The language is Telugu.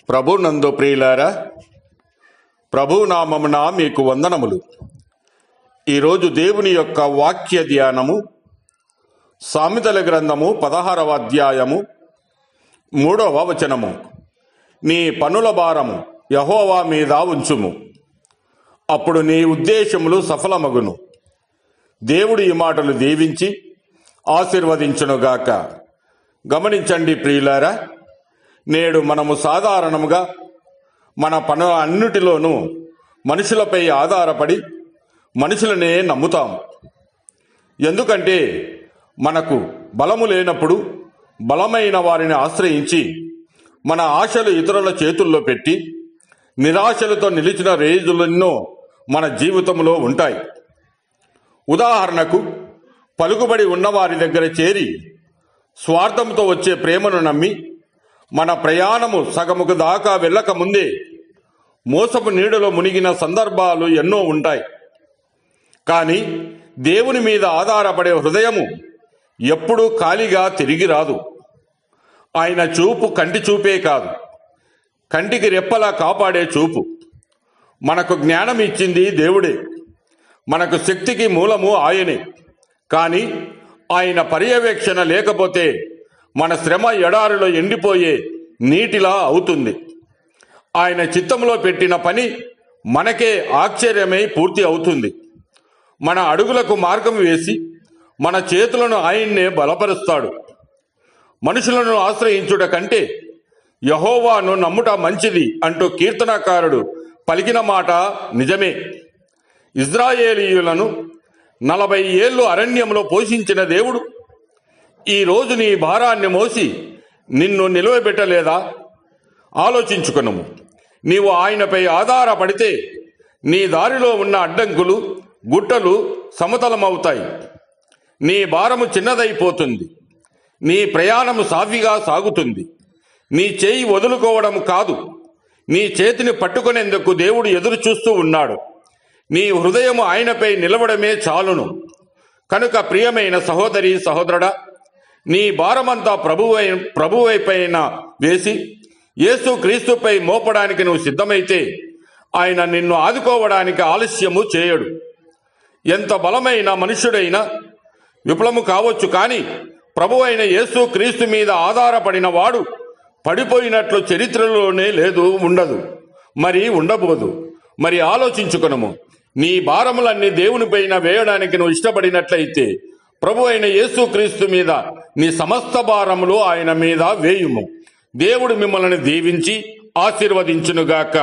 ప్రభునందు ప్రియులారా, ప్రభునామమున మీకు వందనములు. ఈరోజు దేవుని యొక్క వాక్య ధ్యానము సామెతల గ్రంథము 16వ అధ్యాయము 3వ వచనము. నీ పనుల భారము యెహోవా మీద ఉంచుము, అప్పుడు నీ ఉద్దేశములు సఫలమగును. దేవుడు ఈ మాటలు దీవించి ఆశీర్వదించునుగాక. గమనించండి ప్రియులారా, నేడు మనము సాధారణముగా మన పనుల అన్నిటిలోనూ మనుషులపై ఆధారపడి మనుషులనే నమ్ముతాము. ఎందుకంటే మనకు బలము లేనప్పుడు బలమైన వారిని ఆశ్రయించి మన ఆశలు ఇతరుల చేతుల్లో పెట్టి నిరాశలతో నిలిచిన రోజులెన్నో మన జీవితంలో ఉంటాయి. ఉదాహరణకు, పలుకుబడి ఉన్నవారి దగ్గర చేరి స్వార్థంతో వచ్చే ప్రేమను నమ్మి మన ప్రయాణము సగముకు దాకా వెళ్ళక ముందే మోసపు నీడలో మునిగిన సందర్భాలు ఎన్నో ఉంటాయి. కానీ దేవుని మీద ఆధారపడే హృదయము ఎప్పుడూ ఖాళీగా తిరిగి రాదు. ఆయన చూపు కంటి చూపే కాదు, కంటికి రెప్పలా కాపాడే చూపు. మనకు జ్ఞానం ఇచ్చింది దేవుడే, మనకు శక్తికి మూలము ఆయనే. కానీ ఆయన పర్యవేక్షణ లేకపోతే మన శ్రమ ఎడారిలో ఎండిపోయే నీటిలా అవుతుంది. ఆయన చిత్తంలో పెట్టిన పని మనకే ఆశ్చర్యమై పూర్తి అవుతుంది. మన అడుగులకు మార్గం వేసి మన చేతులను ఆయన్నే బలపరుస్తాడు. మనుషులను ఆశ్రయించుట కంటే యెహోవాను నమ్ముట మంచిది అంటూ కీర్తనకారుడు పలికిన మాట నిజమే. ఇశ్రాయేలీయులను 40 ఏళ్ళు అరణ్యంలో పోషించిన దేవుడు ఈరోజు నీ భారాన్ని మోసి నిన్ను నిలవబెట్టలేదా? ఆలోచించుకొనుము. నీవు ఆయనపై ఆధారపడితే నీ దారిలో ఉన్న అడ్డంకులు గుట్టలు సమతలమవుతాయి. నీ భారము చిన్నదైపోతుంది. నీ ప్రయాణము సాఫీగా సాగుతుంది. నీ చేయి వదులుకోవడం కాదు, నీ చేతిని పట్టుకునేందుకు దేవుడు ఎదురు చూస్తూ ఉన్నాడు. నీ హృదయము ఆయనపై నిలవడమే చాలును. కనుక ప్రియమైన సహోదరి సహోదరుడా, నీ భారమంతా ప్రభువైపైన వేసి యేసు క్రీస్తుపై మోపడానికి నువ్వు సిద్ధమైతే ఆయన నిన్ను ఆదుకోవడానికి ఆలస్యము చేయడు. ఎంత బలమైన మనుష్యుడైనా విఫలము కావచ్చు, కానీ ప్రభువైన యేసు క్రీస్తు మీద ఆధారపడిన వాడు పడిపోయినట్లు చరిత్రలోనే లేదు, ఉండదు, మరి ఉండబోదు. మరి ఆలోచించుకొనుము. నీ భారములన్నీ దేవునిపైన వేయడానికి నువ్వు ఇష్టపడినట్లయితే ప్రభు అయిన యేసు క్రీస్తు మీద నీ సమస్త భారములు ఆయన మీద వేయుము. దేవుడు మిమ్మల్ని దీవించి ఆశీర్వదించునుగాక.